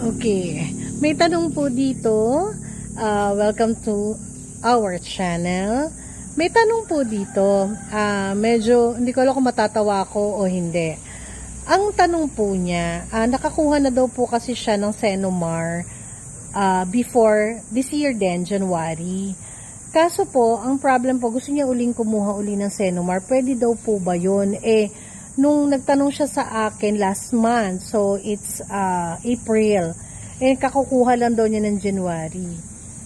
Okay, may tanong po dito. Welcome to our channel. May tanong po dito. Medyo hindi ko alam kung matatawa ko o hindi. Ang tanong po niya, nakakuha na daw po kasi siya ng Senomar before this year din, January. Kaso po, ang problem po, gusto niya uling kumuha uli ng Senomar. Pwede daw po ba yun? Nung nagtanong siya sa akin last month, so it's April, kakukuha lang daw niya ng January.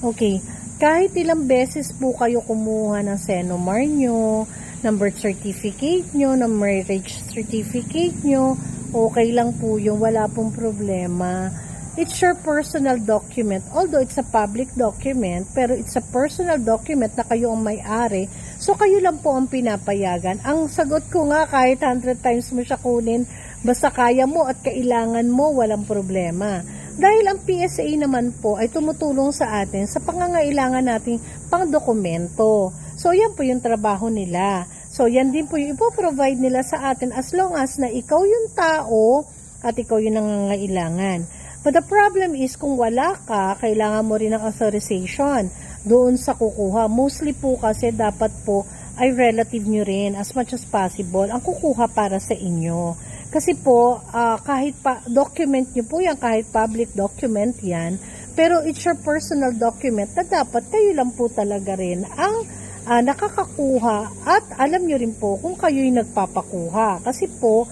Okay, kahit ilang beses po kayo kumuha ng Senomar nyo, ng birth certificate nyo, ng marriage certificate nyo, okay lang po yung wala pong problema. It's your personal document. Although it's a public document, pero it's a personal document na kayo ang may-ari. So, kayo lang po ang pinapayagan. Ang sagot ko nga, kahit 100 times mo siya kunin, basta kaya mo at kailangan mo, walang problema. Dahil ang PSA naman po ay tumutulong sa atin sa pangangailangan nating pang-dokumento. So, yan po yung trabaho nila. So, yan din po yung ipoprovide nila sa atin as long as na ikaw yung tao at ikaw yung nangangailangan. But the problem is, kung wala ka, kailangan mo rin ng authorization doon sa kukuha. Mostly po kasi dapat po ay relative nyo rin as much as possible ang kukuha para sa inyo. Kasi po, kahit document nyo po yan, kahit public document yan, pero it's your personal document na dapat kayo lang po talaga rin ang nakakakuha at alam nyo rin po kung kayo'y nagpapakuha. Kasi po,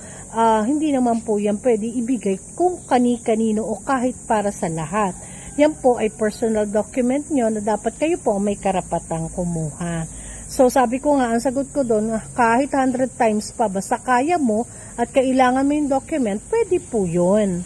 hindi naman po yan pwede ibigay kung kani-kanino o kahit para sa lahat. Yan po ay personal document nyo na dapat kayo po may karapatang kumuha. So sabi ko nga, ang sagot ko doon, kahit 100 times pa, basta kaya mo at kailangan mo yung document, pwede po yun.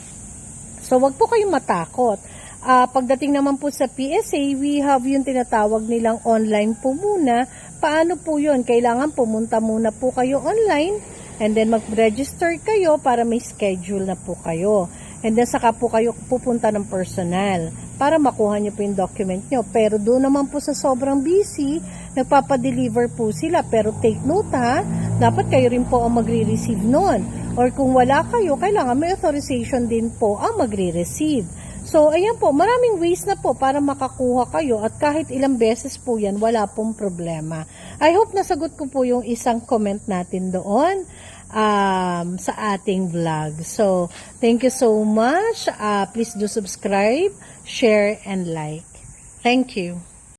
So wag po kayong matakot. Pagdating naman po sa PSA, we have yung tinatawag nilang online po muna. Paano po yun? Kailangan pumunta muna po kayo online and then mag-register kayo para may schedule na po kayo. And then saka po kayo pupunta ng personal para makuha nyo po yung document nyo. Pero doon naman po sa sobrang busy, nagpapadeliver po sila. Pero take note ha, dapat kayo rin po ang magre-receive nun. Or kung wala kayo, kailangan may authorization din po ang magre-receive. So, ayan po, maraming ways na po para makakuha kayo at kahit ilang beses po yan, wala pong problema. I hope nasagot ko po yung isang comment natin doon sa ating vlog. So, thank you so much. Please do subscribe, share, and like. Thank you.